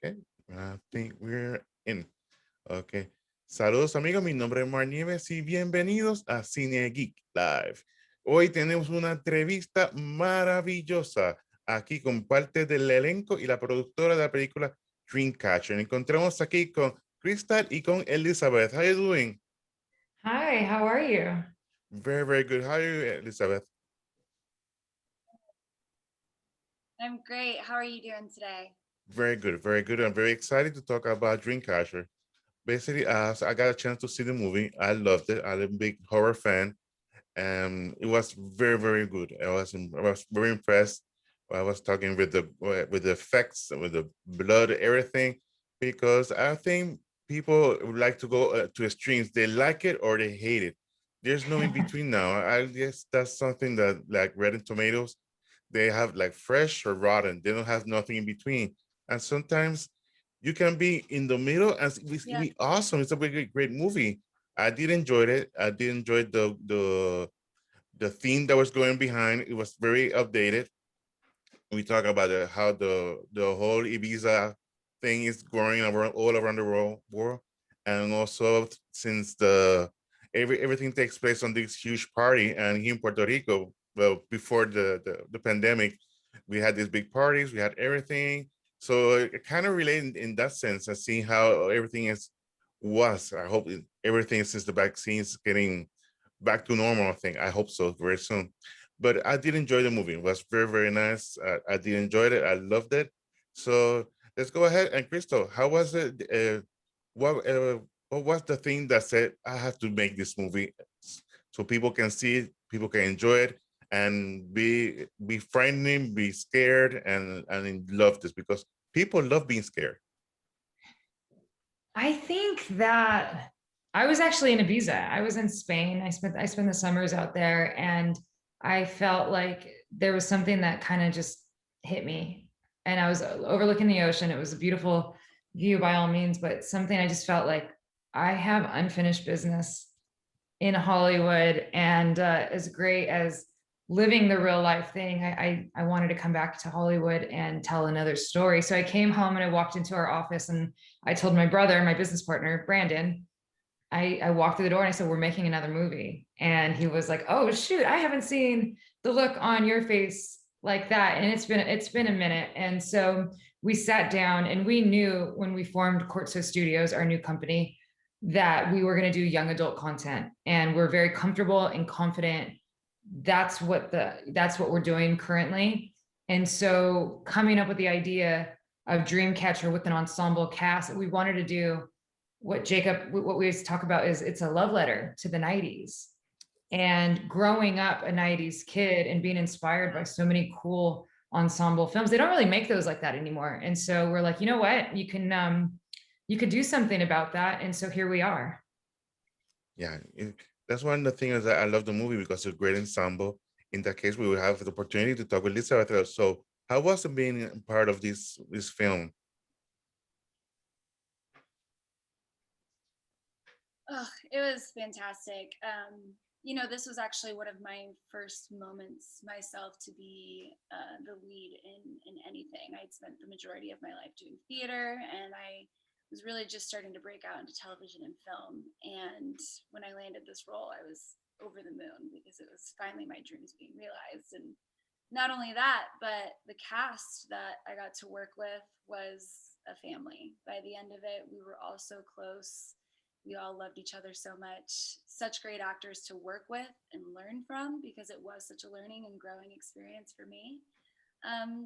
Okay, I think we're in. Okay. Saludos amigos, mi nombre es Nieves y bienvenidos a Cine Geek Live. Hoy tenemos una entrevista maravillosa aquí con parte del elenco y la productora de la película Dreamcatcher. Encontramos aquí con Krystal y con Elizabeth. How are you doing? Hi, how are you? Very, very good. How are you, Elizabeth? I'm great. How are you doing today? Very good, very good. I'm very excited to talk about Dreamcatcher. Basically, so I got a chance to see the movie. I loved it. I'm a big horror fan. It was very, very good. I was very impressed. I was talking with the effects, with the blood, everything, because I think people would like to go to extremes. They like it or they hate it. There's no in between now. I guess that's something that like Red Tomatoes, they have like fresh or rotten. They don't have nothing in between. And sometimes you can be in the middle and it's Yeah. be awesome. It's a great, great movie. I did enjoy it. I did enjoy the theme that was going behind. It was very updated. We talk about how the whole Ibiza thing is growing around all around the world, and also since everything takes place on this huge party, and here in Puerto Rico, well, before the pandemic, we had these big parties, we had everything. So it kind of related in that sense, and seeing how everything is was. I hope everything since the vaccine is getting back to normal. I think I hope so very soon. But I did enjoy the movie. It was very very nice. I did enjoy it. I loved it. So let's go ahead and Crystal, how was it? What was the thing that said I have to make this movie so people can see it, people can enjoy it, and be frightening, be scared, and love this because people love being scared. I think that I was actually in Ibiza. I was in Spain. I spent the summers out there, and I felt like there was something that kind of just hit me. And I was overlooking the ocean. It was a beautiful view by all means, but something I just felt like I have unfinished business in Hollywood. And as great as living the real life thing, I wanted to come back to Hollywood and tell another story. So I came home and I walked into our office and I told my brother, my business partner, Brandon, I walked through the door and I said, we're making another movie. And he was like, oh shoot, I haven't seen the look on your face like that. And it's been a minute. And so we sat down and we knew when we formed Cortso Studios, our new company, that we were going to do young adult content. And we're very comfortable and confident that's what we're doing currently. And so coming up with the idea of Dreamcatcher with an ensemble cast, we wanted to do what we always talk about is it's a love letter to the 90s. And growing up a 90s kid and being inspired by so many cool ensemble films, they don't really make those like that anymore. And so we're like, you know what, you could do something about that. And so here we are. Yeah, that's one of the things that I love the movie because it's a great ensemble. In that case, we will have the opportunity to talk with Elizabeth. So, how was it being part of this film? Oh, it was fantastic. This was actually one of my first moments myself to be the lead in anything. I'd spent the majority of my life doing theater, and I was really just starting to break out into television and film. And when I landed this role, I was over the moon because it was finally my dreams being realized. And not only that, but the cast that I got to work with was a family. By the end of it, we were all so close. We all loved each other so much. Such great actors to work with and learn from because it was such a learning and growing experience for me.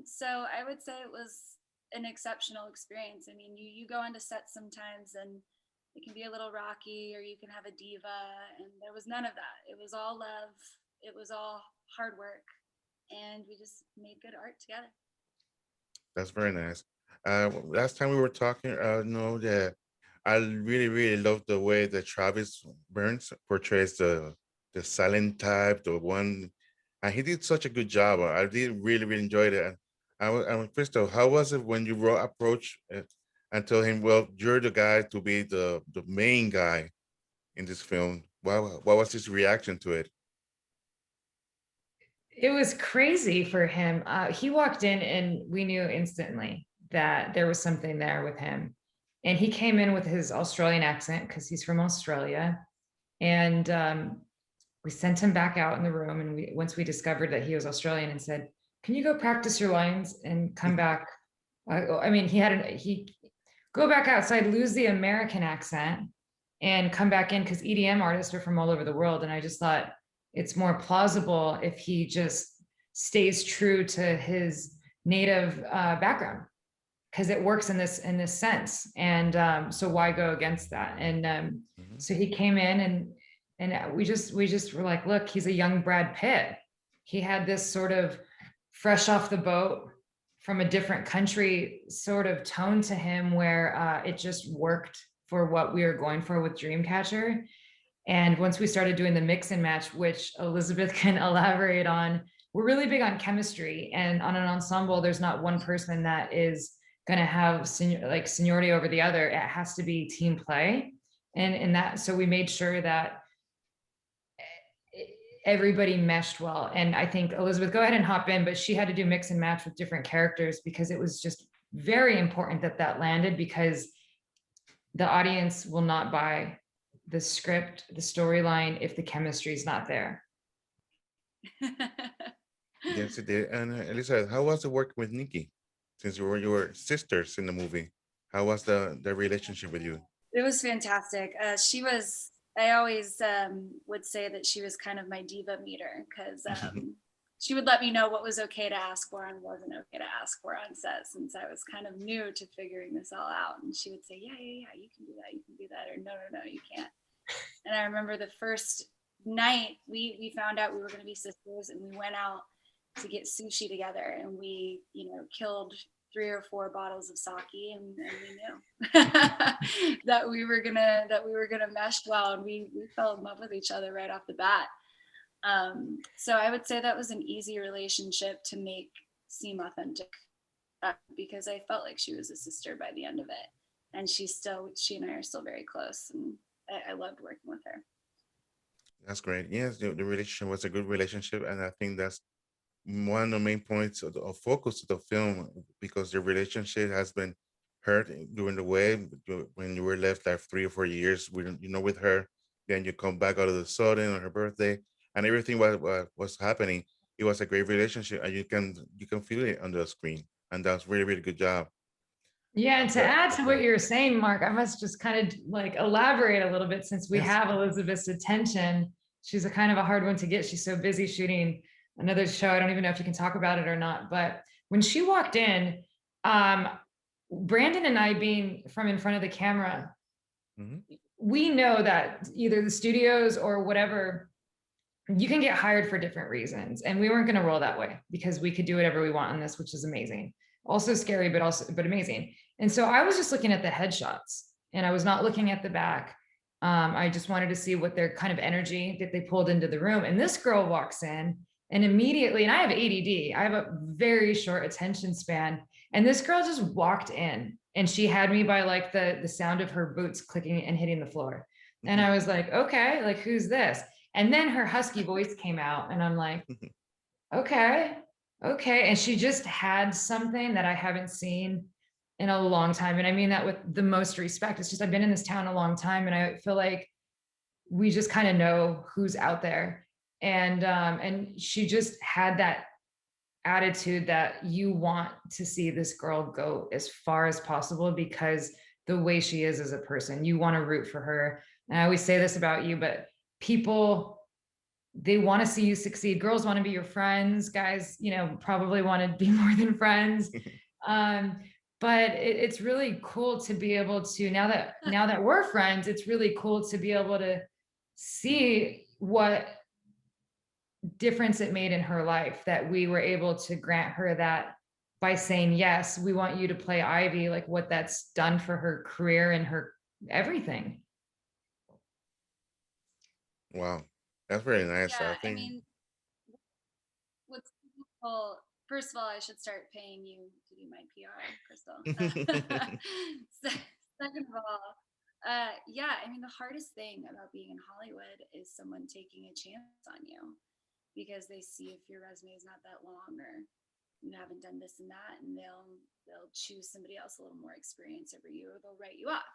So I would say it was an exceptional experience. I mean, you go onto set sometimes and it can be a little rocky or you can have a diva, and there was none of that. It was all love. It was all hard work, and we just made good art together. That's very nice. Last time we were talking, no, that I really, really love the way that Travis Burns portrays the silent type, the one, and he did such a good job. I did really, really enjoy it. And Crystal, how was it when you approached and told him, "Well, you're the guy to be the main guy in this film"? What was his reaction to it? It was crazy for him. He walked in and we knew instantly that there was something there with him. And he came in with his Australian accent because he's from Australia. And we sent him back out in the room. And once we discovered that he was Australian, and said, "Can you go practice your lines and come back?" I mean, he go back outside, lose the American accent, and come back in, because EDM artists are from all over the world. And I just thought it's more plausible if he just stays true to his native background, because it works in this sense. And so why go against that? And so he came in, and we just were like, look, he's a young Brad Pitt. He had this sort of fresh off the boat from a different country sort of tone to him, where it just worked for what we were going for with Dreamcatcher. And once we started doing the mix and match, which Elizabeth can elaborate on, we're really big on chemistry. And on an ensemble, there's not one person that is going to have seniority over the other. It has to be team play. And that, so we made sure that everybody meshed well. And I think Elizabeth, go ahead and hop in, but she had to do mix and match with different characters, because it was just very important that landed, because the audience will not buy the script, the storyline, if the chemistry is not there. Yes, it did. And Elizabeth, how was it working with Nikki? Since you were sisters in the movie, how was the relationship with you? It was fantastic. I always would say that she was kind of my diva meter, because she would let me know what was okay to ask for and wasn't okay to ask for on set, since I was kind of new to figuring this all out. And she would say, yeah, you can do that, or no, you can't. And I remember the first night we found out we were going to be sisters, and we went out to get sushi together, and we, killed 3 or 4 bottles of sake, and we knew that we were gonna mesh well, and we fell in love with each other right off the bat. So I would say that was an easy relationship to make seem authentic, because I felt like she was a sister by the end of it, and she and I are still very close, and I loved working with her. That's great. Yes, the relationship was a good relationship, and I think that's one of the main points of focus of the film, because the relationship has been hurt during the way when you were left like 3 or 4 years with her. Then you come back out of the sudden on her birthday, and everything was happening. It was a great relationship, and you can feel it on the screen, and that's really, really good job. Yeah, and to add to what you're saying, Mark, I must just kind of elaborate a little bit, since we have Elizabeth's attention. She's a kind of a hard one to get. She's so busy shooting another show. I don't even know if you can talk about it or not. But when she walked in, Brandon and I, being from in front of the camera, we know that either the studios or whatever, you can get hired for different reasons. And we weren't going to roll that way, because we could do whatever we want on this, which is amazing. Also scary, but amazing. And so I was just looking at the headshots, and I was not looking at the back. I just wanted to see what their kind of energy that they pulled into the room. And this girl walks in, and immediately, and I have ADD, I have a very short attention span. And this girl just walked in, and she had me by the sound of her boots clicking and hitting the floor. And I was like, okay, who's this? And then her husky voice came out, and I'm like, okay. And she just had something that I haven't seen in a long time. And I mean that with the most respect. It's just, I've been in this town a long time, and I feel like we just kind of know who's out there. And she just had that attitude that you want to see this girl go as far as possible, because the way she is as a person, you want to root for her. And I always say this about you, but people, they want to see you succeed. Girls want to be your friends. Guys, probably want to be more than friends. But it's really cool to be able to, now that we're friends, it's really cool to be able to see what difference it made in her life, that we were able to grant her that by saying, yes, we want you to play Ivy, what that's done for her career and her everything. Wow, that's very nice. Yeah, I think. I mean, what's cool, first of all, I should start paying you to do my PR, Krystal. Second of all, yeah, I mean, the hardest thing about being in Hollywood is someone taking a chance on you, because they see if your resume is not that long, or you haven't done this and that, and they'll choose somebody else a little more experienced over you, or they'll write you off.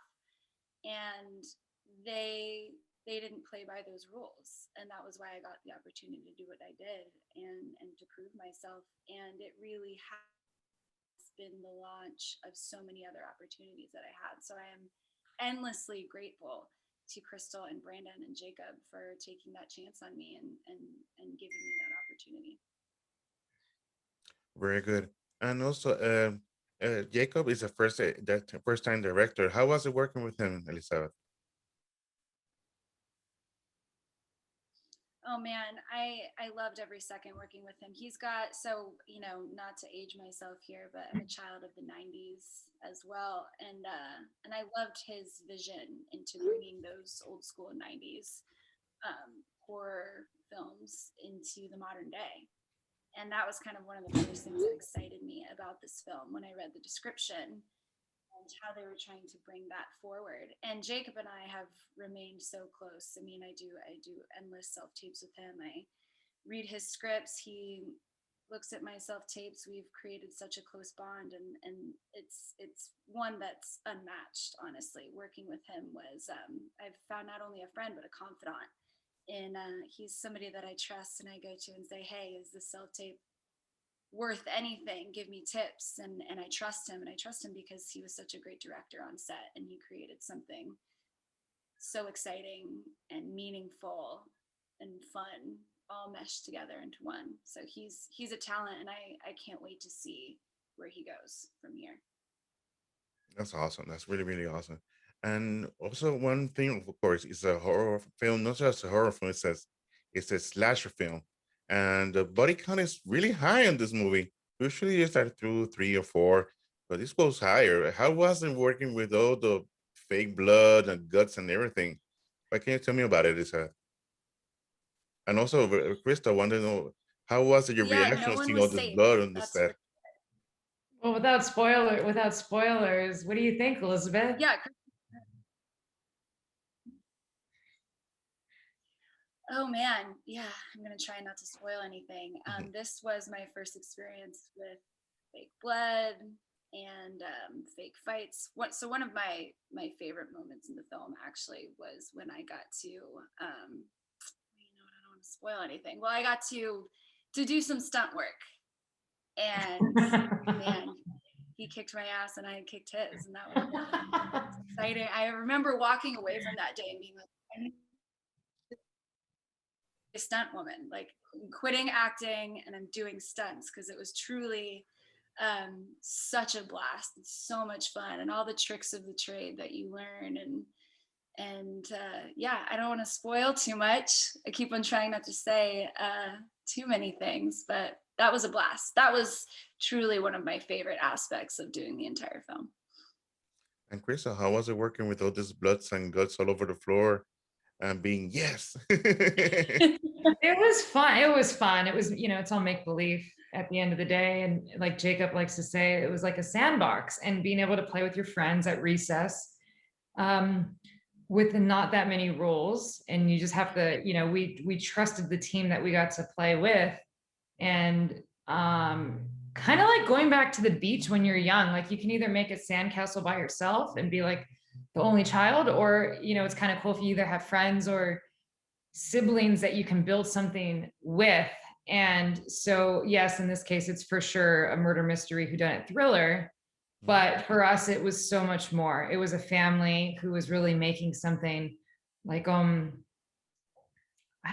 And they didn't play by those rules, and that was why I got the opportunity to do what I did and to prove myself. And it really has been the launch of so many other opportunities that I had. So I am endlessly grateful to Krystal and Brandon and Jacob for taking that chance on me and giving me that opportunity. Very good. And also, Jacob is a first time director. How was it working with him, Elizabeth? Oh man, I loved every second working with him. He's got, so, not to age myself here, but I'm a child of the 90s as well. And I loved his vision into bringing those old school 90s horror films into the modern day. And that was kind of one of the first things that excited me about this film when I read the description, and how they were trying to bring that forward. And Jacob and I have remained so close. I mean, I do endless self-tapes with him. I read his scripts. He looks at my self-tapes. We've created such a close bond, and it's one that's unmatched, honestly. Working with him was, I've found not only a friend, but a confidant. And he's somebody that I trust, and I go to and say, hey, is this self-tape worth anything? Give me tips. And I trust him, and I trust him because he was such a great director on set, and he created something so exciting and meaningful and fun, all meshed together into one. So he's a talent, and I can't wait to see where he goes from here. That's awesome. That's really, really awesome. And also, one thing, of course, is a horror film, not just a horror film, it's a slasher film. And the body count is really high in this movie. Usually it's like two, three, or four, but this goes higher. How was it working with all the fake blood and guts and everything? What can you tell me about it, Lisa? And also, Krista, I want to know, how was it your Yeah, no reaction one seeing was all this safe. blood on the That's for set? Well, without spoilers, what do you think, Elizabeth? yeah. Oh man, yeah, I'm gonna try not to spoil anything. This was my first experience with fake blood and fake fights. So one of my favorite moments in the film actually was when I got to, I don't want to spoil anything. Well, I got to do some stunt work, and man, he kicked my ass and I kicked his, and that was exciting. I remember walking away from that day and being like, I need a stunt woman, like quitting acting, and I'm doing stunts, because it was truly such a blast. It's so much fun, and all the tricks of the trade that you learn. And yeah, I don't want to spoil too much. I keep on trying not to say too many things, but that was a blast. That was truly one of my favorite aspects of doing the entire film. And Krista, how was it working with all this bloods and guts all over the floor and being yes? It was fun. It was fun. It was, it's all make believe at the end of the day. And like Jacob likes to say, it was like a sandbox, and being able to play with your friends at recess with not that many rules. And you just have to, we trusted the team that we got to play with. And kind of like going back to the beach when you're young, like you can either make a sandcastle by yourself and be like the only child, or, it's kind of cool if you either have friends or siblings that you can build something with. And so, yes, in this case, it's for sure a murder mystery whodunit thriller. But for us, it was so much more. It was a family who was really making something like, I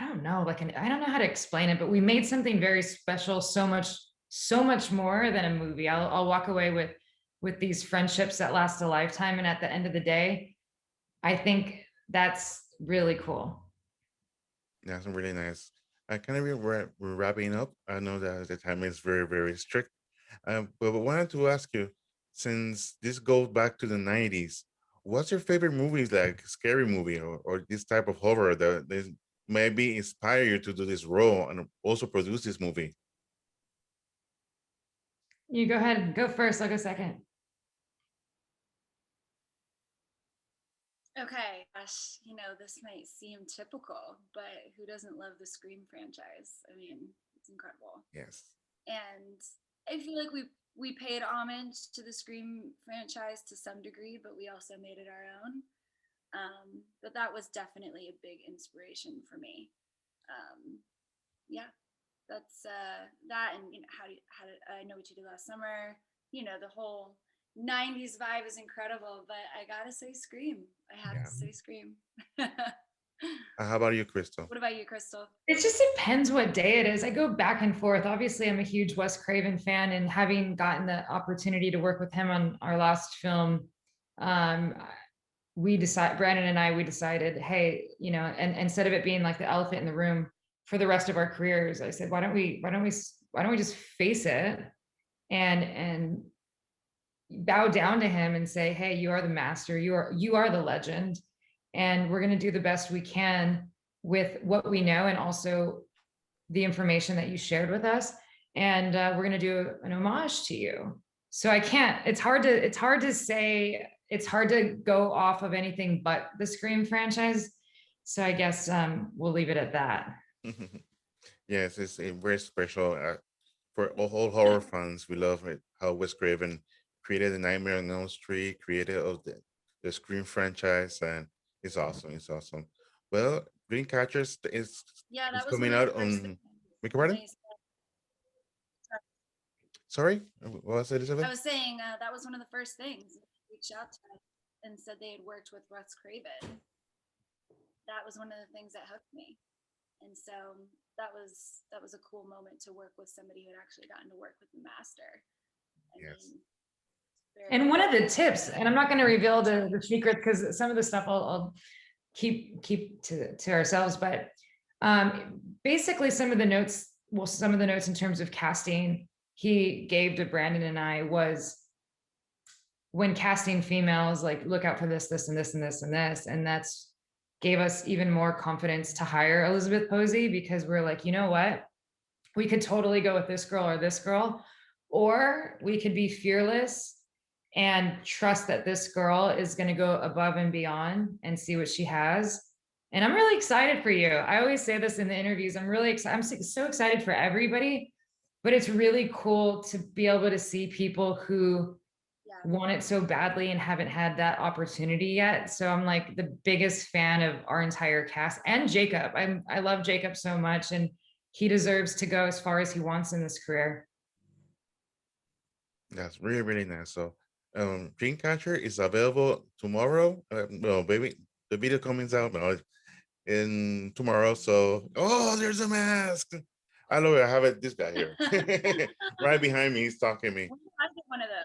don't know, I don't know how to explain it, but we made something very special, so much more than a movie. I'll walk away with these friendships that last a lifetime. And at the end of the day, I think that's really cool. That's really nice. I kind of we're wrapping up. I know that the time is very, very strict. But I wanted to ask you, since this goes back to the 90s, what's your favorite movies, like scary movie or this type of horror that maybe inspire you to do this role and also produce this movie? You go ahead, go first, I'll go second. Okay, gosh, this might seem typical, but who doesn't love the Scream franchise? I mean, it's incredible. Yes. And I feel like we paid homage to the Scream franchise to some degree, but we also made it our own. But that was definitely a big inspiration for me. Yeah, that's that, and how did I Know What You Did Last Summer. The whole '90s vibe is incredible, but I gotta say Scream. I have Yeah. to say Scream. How about you, Krystal? What about you, Krystal? It just depends what day it is. I go back and forth. Obviously, I'm a huge Wes Craven fan, and having gotten the opportunity to work with him on our last film, Brandon and I, we decided, hey, and instead of it being like the elephant in the room for the rest of our careers, I said, why don't we just face it and bow down to him and say, hey, you are the master, you are the legend, and we're going to do the best we can with what we know, and also the information that you shared with us, and we're going to do an homage to you. So it's hard to say, it's hard to go off of anything but the Scream franchise. So I guess we'll leave it at that. Yes, it's very special for all horror fans. We love it how Wes Craven created the Nightmare on Elm Street, created of the Scream franchise, and it's awesome. It's awesome. Well, Dreamcatcher is Yeah, is that was one coming of out the first on. things. Beg your pardon? They said- Sorry, what was it, Elizabeth? I was saying that was one of the first things. They reached out to us and said they had worked with Wes Craven. That was one of the things that hooked me, and so that was a cool moment to work with somebody who had actually gotten to work with the master. Yes. And one of the tips, and I'm not going to reveal the secret because some of the stuff I'll keep to ourselves, but basically some of the notes in terms of casting he gave to Brandon and I was, when casting females, like, look out for this, and this, and this, and this. And that's gave us even more confidence to hire Elizabeth Posey, because we're like, you know what? We could totally go with this girl, or we could be fearless and trust that this girl is going to go above and beyond and see what she has. And I'm really excited for you. I always say this in the interviews. I'm really excited. I'm so excited for everybody, but it's really cool to be able to see people who want it so badly and haven't had that opportunity yet. So I'm like the biggest fan of our entire cast, and Jacob. I love Jacob so much, and he deserves to go as far as he wants in this career. That's really, really nice. So Dreamcatcher is available tomorrow. No, baby, the video comes out in tomorrow. So there's a mask. I love it. I have this guy here right behind me. He's talking to me. I get one of those.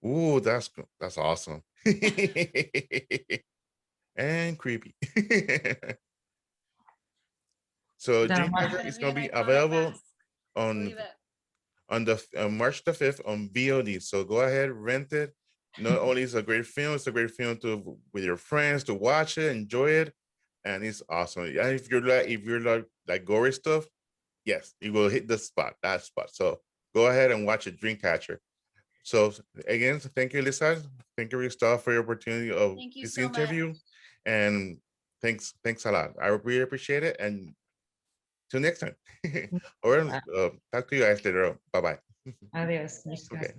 Ooh, that's awesome. And creepy. So Dreamcatcher is gonna be available on the March the 5th on VOD. So go ahead, rent it. Not only is it a great film, it's a great film to with your friends to watch it, enjoy it, and it's awesome. And if you're like gory stuff, yes, you will hit that spot. So go ahead and watch it, Dreamcatcher. So again, thank you, Lisa. Thank you, Krystal, for your opportunity of this interview. Much. And thanks a lot. I really appreciate it. And till next time. Or talk to you guys later on. Bye-bye. Adios. Okay.